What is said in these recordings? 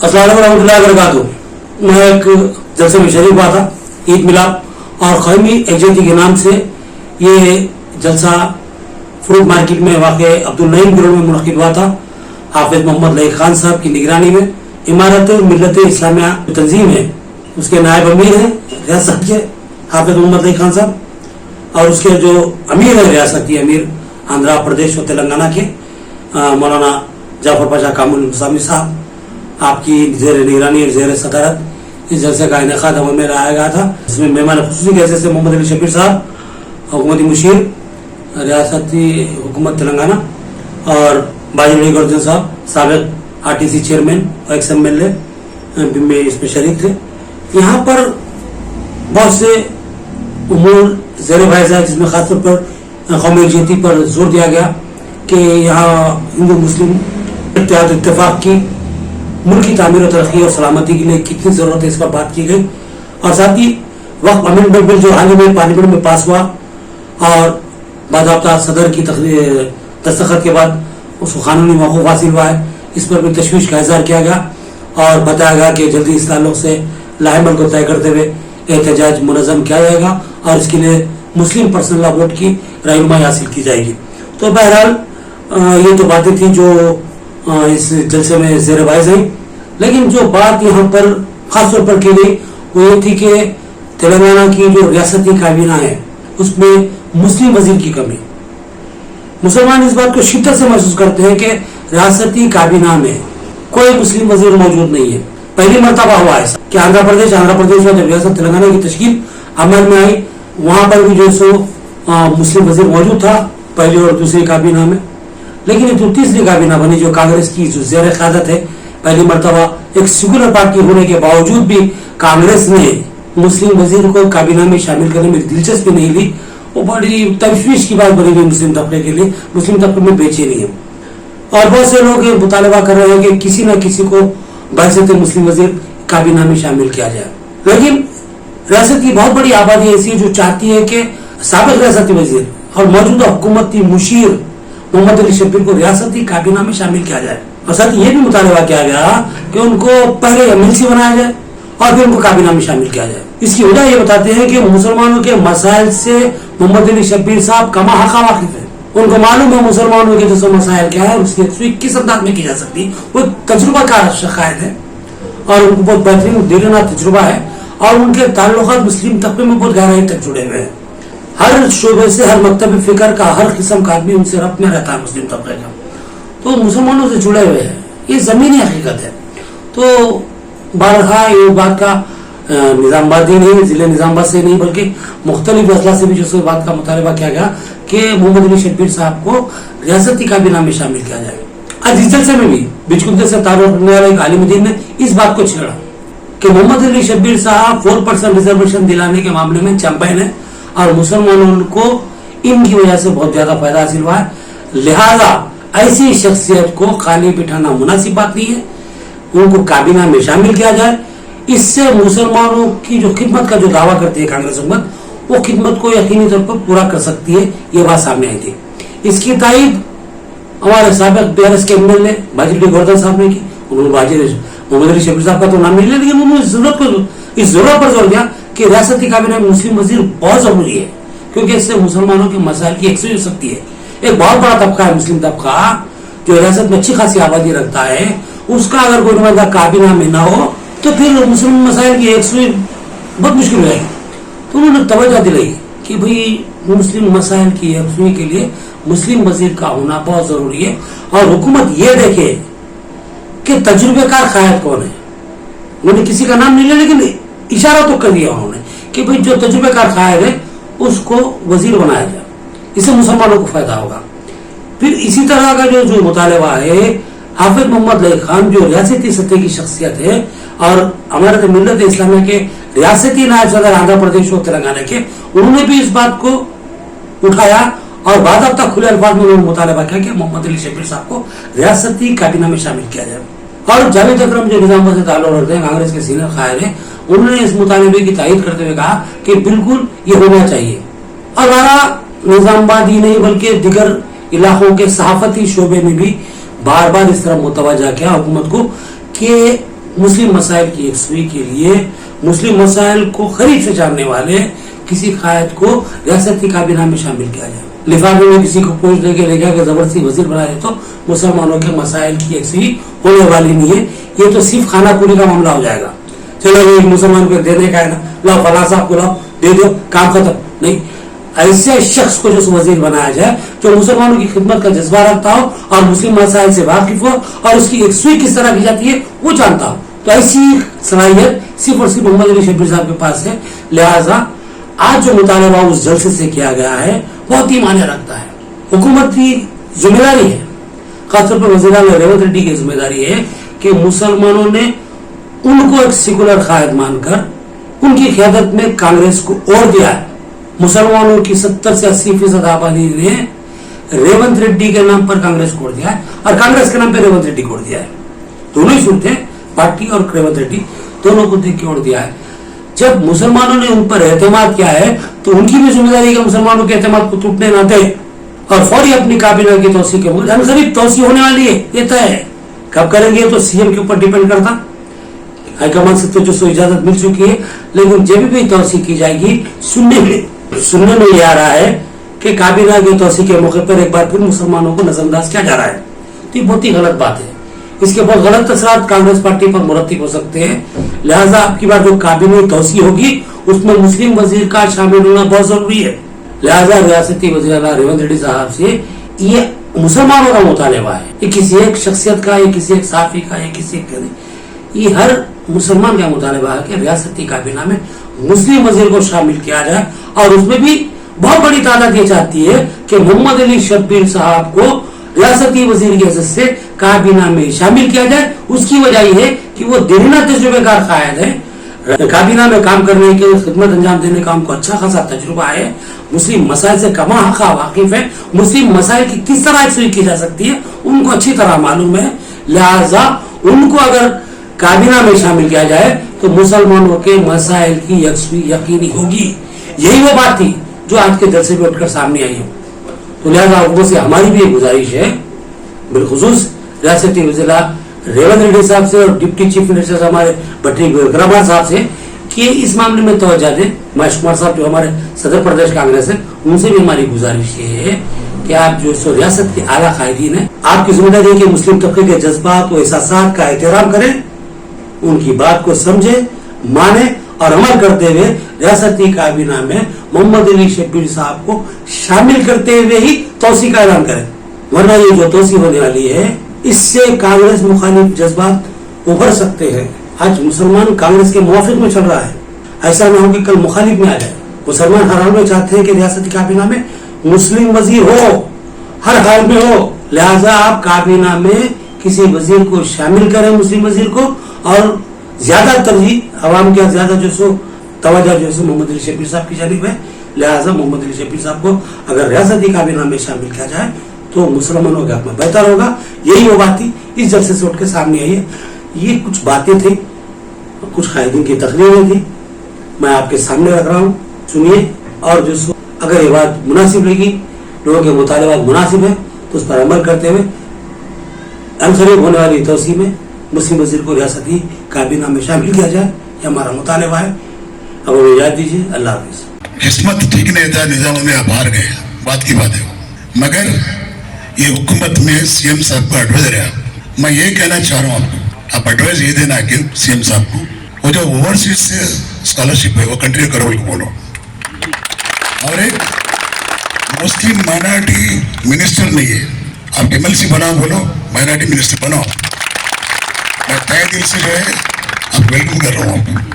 अस्सलाम वालेकुम रहमतुल्लाहि व बरकातुहू। मैं एक जलसे में शरीक हुआ था, ईद मिलाद और खैमी एजेंसी के नाम से ये जलसा फ्रूट मार्केट में वाक़े अब्दुल नईम ग्राउंड में मुनक़िद हुआ था। हाफिज मोहम्मद लईक खान साहब की निगरानी में इमारत मिल्लत इस्लामिया तंजीम है, उसके नायब अमीर हैं रियासत के हाफिज मोहम्मद लईक खान साहब, और उसके जो अमीर है रियासत के अमीर आंध्र प्रदेश और तेलंगाना के मौलाना जाफर पाशा कामुल मुसामी साहब, आपकी जेर निगरानी और जेर सदारत इस जलसे का इनेकाद अमल में लाया गया था, जिसमें मेहमान खुसूसी के हैसियत से मोहम्मद अली शबीर साहब, हुकूमती मुशीर रियासती हुकूमत तेलंगाना, और बाजी गोवर्धन साहब साबिक आरटीसी चेयरमैन और एक्स MLA में इसमें शरीक थे। यहाँ पर बहुत से उमूर ज़ेर बहस है, जिसमें खासतौर पर कौमी यकजहती पर जोर दिया गया कि यहाँ हिंदू मुस्लिम इत्तेहाद इत्तेफाक की मुल्क की तामीर और तरक्की और सलामती के लिए कितनी ज़रूरत है, इस पर बात की गई। और साथ ही वक्फ अमेंडमेंट बिल जो हाल ही में पार्लियामेंट में पास हुआ और बाज़ाब्ता सदर की दस्तखत के बाद उसको कानूनी मौक़ूफ़ हासिल हुआ है, इस पर भी तशवीश का इज़हार किया गया और बताया गया कि जल्दी इस ताल्लुक़ से लाएमल को तय करते हुए एहतजाज मुनज़्ज़म किया जाएगा और इसके लिए मुस्लिम पर्सनल लॉ बोर्ड की रहनुमाई हासिल की जाएगी। तो बहरहाल ये तो बातें थी जो इस जलसे में ज़ेर बहस हैं, लेकिन जो बात यहाँ पर खास तौर पर की गई वो ये थी कि तेलंगाना की जो रियासती काबीना है उसमें मुस्लिम वजीर की कमी। मुसलमान इस बात को शिद्दत से महसूस करते हैं कि रियासती काबीना में कोई मुस्लिम वजीर मौजूद नहीं है। पहली मरतबा हुआ है कि आंध्र प्रदेश में जब रियासत तेलंगाना की तश्कील अमल में आई, वहां पर भी जो सो मुस्लिम वजीर मौजूद था पहली और दूसरी काबीना में, लेकिन जो तीसरी काबीना बनी जो कांग्रेस की जो ज़ेर क़यादत है, पहली मरतबा एक सेकुलर पार्टी होने के बावजूद भी कांग्रेस ने मुस्लिम वजीर को काबीना में शामिल करने में दिलचस्पी नहीं ली। वो बड़ी तशवीश की बात बनी हुई मुस्लिम तबके के लिए, मुस्लिम तबके में बेचैनी है और बहुत से लोग मुतालबा कर रहे हैं कि किसी न किसी को बहसत मुस्लिम वजीर काबीना में शामिल किया जाए। लेकिन रियासत की बहुत बड़ी आबादी ऐसी है जो चाहती है कि साबिक रियासती वजीर और मौजूदा हुकूमती मुशीर मोहम्मद अली शबीर को रियासती काबीना में शामिल किया जाए, और साथ ही ये भी मुतालबा किया गया कि उनको पहले MLC बनाया जाए और फिर उनको काबीना में शामिल किया जाए। इसकी वजह ये बताते हैं कि मुसलमानों के मसाइल से मोहम्मद अली शबीर साहब कमा हक़ वाकिफ है, उनको मालूम है मुसलमानों के जो मसाइल क्या है, उसकी यकसुई किस अंदाज में की जा सकती है। वो तजुर्बाकार शखायत है और उनको बहुत बेहतरीन देरना तजुर्बा है और उनके ताल्लुकात मुस्लिम तबके में बहुत गहराई तक जुड़े हुए हैं। हर शोबे से, हर मकतब फिक्र का, हर किस्म का आदमी उनसे रब्त में रहता है मुस्लिम तबके का, तो मुसलमानों से जुड़े हुए हैं, ये ज़मीनी हकीकत है। तो बारहा ये बात का निज़ामबाद ही नहीं, ज़िले निज़ामबाद से नहीं बल्कि मुख्तलिफ अजला से भी जो बात का मुतालबा किया गया कि मोहम्मद अली शबीर साहब को रियासती काबीना में शामिल किया जाए। आज इस जलसे में भी बिचकुंदे से ताल्लुक़ रखने वाले एक आलिम दीन ने इस बात को छेड़ा कि मोहम्मद अली शबीर साहब 4% रिजर्वेशन दिलाने के मामले में चैंपियन है और मुसलमानों को इनकी वजह से बहुत ज्यादा फायदा हासिल हुआ है, लिहाजा ऐसी शख्सियत को खाली बिठाना मुनासिब बात नहीं है, उनको काबीना में शामिल किया जाए। इससे मुसलमानों की जो खिदमत का जो दावा करती है कांग्रेस हुकूमत, वो खिदमत को यकीनी तौर पर पूरा कर सकती है, ये बात सामने आई थी। इसकी तायीद हमारे साबिक BRS के MLA बाजी गोवर्धन साहब ने की। उन्होंने मोहम्मद अली शबीर साहब का तो नाम नहीं लिया, लेकिन उन्होंने इस जरूरत पर जोर दिया कि रियासती काबीना में मुस्लिम वजीर बहुत जरूरी है, क्योंकि इससे मुसलमानों के मसाइल की यकसुई हो सकती है। एक बहुत बड़ा तबका है मुस्लिम तबका जो रियासत में अच्छी खासी आबादी रखता है, उसका अगर कोई नुमाइंदा काबीना में ना हो तो फिर मुस्लिम मसाइल की यकसुई बहुत मुश्किल हो जाएगी। तो उन्होंने तवज्जो दिलाई कि भाई मुस्लिम मसाइल की यकसुई के लिए मुस्लिम वजीर का होना बहुत जरूरी है और हुकूमत ये देखे कि तजुर्बेकार कायद कौन है। उन्होंने किसी का नाम नहीं लिया, लेकिन इशारा तो कर दिया उन्होंने कि भाई जो तजुर्बेकार कायद है उसको वजीर बनाया जाए, इससे मुसलमानों को फायदा होगा। फिर इसी तरह का जो मुतालबा है, हाफिज मोहम्मद लईक खान जो रियासती सतह की शख्सियत है और हमारे मिल्लत इस्लामिया के रियासती नायब सदर आंध्र प्रदेश और तेलंगाना के, उन्होंने भी इस बात को उठाया और बाकायदा खुले अल्फाज में उन्होंने मुतालबा किया कि मोहम्मद अली शबीर साहब को रियासती काबीना में शामिल किया जाए। और जावेद अकरम जो निजामाबाद से ताल्लुक रखते हैं, कांग्रेस के सीनियर कायद हैं, उन्होंने इस मुतालबे की तायीद करते हुए कहा कि बिल्कुल ये होना चाहिए। और हमारा निजामाबाद ही नहीं बल्कि दिगर इलाकों के सहाफती शोबे में भी बार बार इस तरह मुतवज्जा किया हुकूमत को कि मुस्लिम मसाइल की यकसुई के लिए मुस्लिम मसाइल को करीब से जानने वाले किसी कायद को रियासती काबीना में शामिल किया जाए। लिफाफे में किसी को पोस्ट लेके ले गया कि जबरदस्ती वजीर बना दे तो मुसलमानों के मसाइल की यकसुई होने वाली नहीं है। ये तो सिर्फ खाना पूरी का मामला हो जाएगा। चलो ये मुसलमान को देने का है ना, लाओ फला साहब को लाओ, दे दो, काम खत्म। नहीं, ऐसे शख्स को जो वजीर बनाया जाए जो मुसलमानों की खिदमत का जज्बा रखता हो और मुस्लिम मसाइल से वाकिफ हो और उसकी यकसुई किस तरह की जाती है वो जानता हो। तो ऐसी सलाहियत सिर्फ और सिर्फ मोहम्मद अली शब्बीर साहब के पास है। लिहाजा आज जो मुतालबा उस जलसे से किया गया है बहुत ही मायने रखता है। हुकूमत की जिम्मेदारी है, खासतौर पर वज़ीर आज़म रेवंत रेड्डी की जिम्मेदारी है कि मुसलमानों ने उनको एक सेकुलर कायद मानकर उनकी क़यादत में कांग्रेस को और दिया है। मुसलमानों की 70 से 80% आबादी ने रेवंत रेड्डी के नाम पर कांग्रेस को दिया है और कांग्रेस के नाम पर रेवंत रेड्डी को दिया है। दोनों ही सुनते हैं, पार्टी और रेवंत रेड्डी दोनों को देख के और दिया है। जब मुसलमानों ने उन पर एतमाद किया है तो उनकी भी जिम्मेदारी है कि मुसलमानों के एतमाद को टूटने ना दे और फौरी अपनी काबीना की तौसीह के करीब तौसीह होने वाली है, ये तय है। कब करेंगे तो सीएम के ऊपर डिपेंड करता, हाईकमान से तो जो इजाजत मिल चुकी है, लेकिन जब भी तौसीह की जाएगी सुनने में ये आ रहा है कि काबीना की तौसीह के मौके पर एक बार फिर मुसलमानों को नजरअंदाज किया जा रहा है। तो ये बहुत ही गलत बात है। इसके बहुत गलत असरात कांग्रेस पार्टी पर मुरतब हो सकते हैं। लिहाजा आपकी बार जो काबीना तौसीह होगी उसमें मुस्लिम वजीर का शामिल होना बहुत जरूरी है। लिहाजा रियासती वज़ीर आला रेवंत रेड्डी साहब से ये मुसलमानों का मुतालबा है, ये किसी एक शख्सियत का, ये किसी एक साफी का, ये किसी का नहीं, ये हर मुसलमान का मुतालबा है कि रियासती काबीना में मुस्लिम वजीर को शामिल किया जाए। और उसमें भी बहुत बड़ी तादाद ये चाहती है कि मोहम्मद अली शब्बीर साहब को रियासती वजीर की हैसियत से काबीना में शामिल किया जाए। उसकी वजह यह है कि वो देरीना तजुर्बेकार कायद है, काबीना में काम करने के खिदमत अंजाम देने का उनको अच्छा खासा तजुर्बा है, मुस्लिम मसाइल से कमा हका वाकिफ है, मुस्लिम मसाइल की किस तरह यकसुई की जा सकती है उनको अच्छी तरह मालूम है। लिहाजा उनको अगर काबीना में शामिल किया जाए तो मुसलमानों के मसाइल की यकसुई यकीनी होगी। यही वो बात थी जो आज के जलसे में उठकर सामने आई है। तो लिहाजा हुकूमत से हमारी भी एक गुजारिश है, बिलखुसूस रियासती वज़ीर रेवंत रेड्डी साहब से और डिप्टी चीफ मिनिस्टर हमारे भट्टी विक्रमादित्य साहब से कि इस मामले में तवज्जो दें। महेश कुमार साहब जो हमारे सदर प्रदेश कांग्रेस है उनसे भी हमारी गुजारिश ये है कि आप जो सो रियासत के आला कायदीन है, आपकी जिम्मेदारी है कि मुस्लिम तबके के जज्बात और एहसासात का एहतराम करें, उनकी बात को समझे, माने और अमल करते हुए रियासती काबीना में मोहम्मद अली शब्बीर साहब को शामिल करते हुए ही तौसीह का ऐलान करें। वरना ये जो तौसीह होने वाली है इससे कांग्रेस मुखालिफ जज्बात उभर सकते हैं। आज मुसलमान कांग्रेस के मुवाफिक में चल रहा है, ऐसा ना हो कि कल मुखालिफ में आ जाए। मुसलमान हर हाल में चाहते हैं कि रियासती काबीना में मुस्लिम वजीर हो, हर हाल में हो। लिहाजा आप काबीना में किसी वजीर को शामिल करें, मुस्लिम वजीर को, और ज्यादा तरजीह अवाम के ज्यादा जो सो तवज्जो जो सो मोहम्मद अली शब्बीर साहब की जानिब है। लिहाजा मोहम्मद अली शब्बीर साहब को अगर रियासती काबीना में शामिल किया जाए तो मुसलमानों के हक में बेहतर होगा। यही वो बात थी इस जलसे से उठ के सामने आई है। ये कुछ बातें थी, कुछ कायदीन की तकरीरें थी, मैं आपके सामने रख रहा हूँ, सुनिए। और जो सो अगर ये बात मुनासिब लगी, लोगों के मुतालबात मुनासिब है तो उस पर अमल करते हुए अनकरीब होने वाली तौसीह में मुस्लिम वजीर को रियासती काबीना में शामिल किया जाए, ये हमारा मुतालबा है। अब हमें इजाजत दीजिए, अल्लाह हाफिज। किस्मत ठीक नहीं था, निजाम में आप हार गए, बात की बात है। मगर ये हुकूमत में सीएम साहब को एडवाइजर है। मैं ये कहना चाह रहा हूँ आपको, आप एडवाइस ये देना कि सीएम साहब को वो जो ओवरसीज से स्कॉलरशिप है वो कंटिन्यू करो, उनको बोलो। और एक मुस्लिम माइनॉरिटी मिनिस्टर नहीं है, आप एमएलसी बनाओ, बोलो माइनॉरिटी मिनिस्टर बनाओ। मैं तय दिल से जो है आप वेलकम कर रहा हूँ आपको।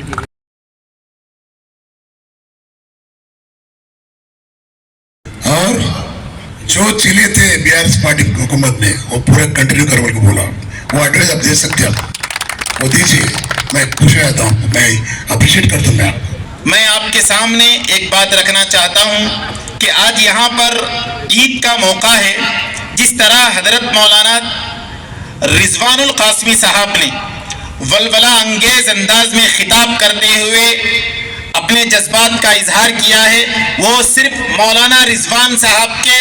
और जो चले थे बीआरएस पार्टी हुकूमत ने वो पूरा कंटिन्यू करने को बोला। वो एड्रेस आप दे सकते हैं, आप वो दीजिए, मैं खुश रहता हूँ, मैं अप्रिशिएट करता हूँ। मैं आपको मैं आपके सामने एक बात रखना चाहता हूँ कि आज यहाँ पर ईद का मौका है। जिस तरह हजरत मौलाना रिजवानुल कासमी साहब ने वलवला अंगेज अंदाज में खिताब करते हुए अपने जज्बात का इजहार किया है, वो सिर्फ मौलाना रिजवान साहब के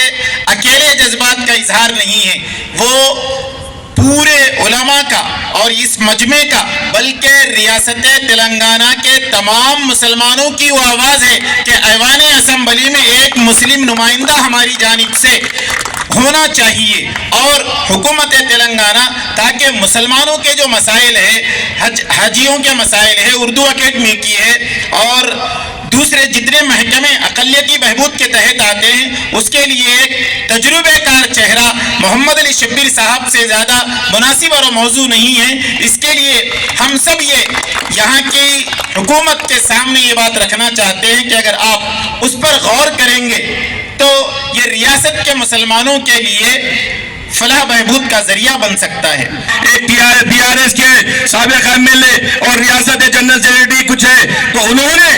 अकेले जज्बात का इजहार नहीं है, वो पूरे उलमा का और इस मजमे का बल्कि रियासत तेलंगाना के तमाम मुसलमानों की वो आवाज़ है कि ऐवान असम्बली में एक मुस्लिम नुमाइंदा हमारी जानिब से होना चाहिए और हुकूमत तेलंगाना ताकि मुसलमानों के जो मसाइल है हाजियों के मसाइल है उर्दू अकेडमी की है और दूसरे जितने महकमे अक़लियती बहबूद के तहत आते हैं उसके लिए एक तजुर्बेकार चेहरा मोहम्मद अली शब्बीर साहब से ज़्यादा मुनासिब और मौजू नहीं है। इसके लिए हम सब ये यहाँ की हुकूमत के सामने ये बात रखना चाहते हैं कि अगर आप उस पर गौर करेंगे तो ये रियासत के मुसलमानों के लिए फलाह बहबूद का जरिया बन सकता है। एक बीआरएस के साबिक एमएलए और रियासत जनरल सेक्रेटरी कुछ है, तो उन्होंने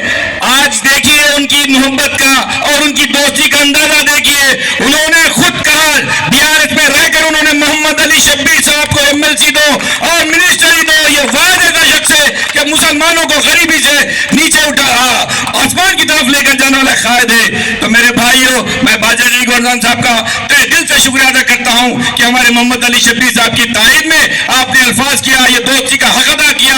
आज देखिए उनकी मोहब्बत का और उनकी दोस्ती का अंदाजा देखिए। उन्होंने खुद कहा बीआरएस में रहकर उन्होंने मोहम्मद अली शब्बीर साहब को एमएलसी दो और मिनिस्टरी दो। ये वादे का शख्स है कि मुसलमानों को गरीबी से नीचे उठा आसमान की तरफ लेकर जाने वाला कायद है। तो मेरे भाइयों, मैं बाजा जी गोरदान साहब का तहे दिल से शुक्रिया अदा करता हूँ कि हमारे मोहम्मद अली शब्बीर साहब की तारीफ में आपने अल्फाज किया, ये दोस्ती का हक अदा किया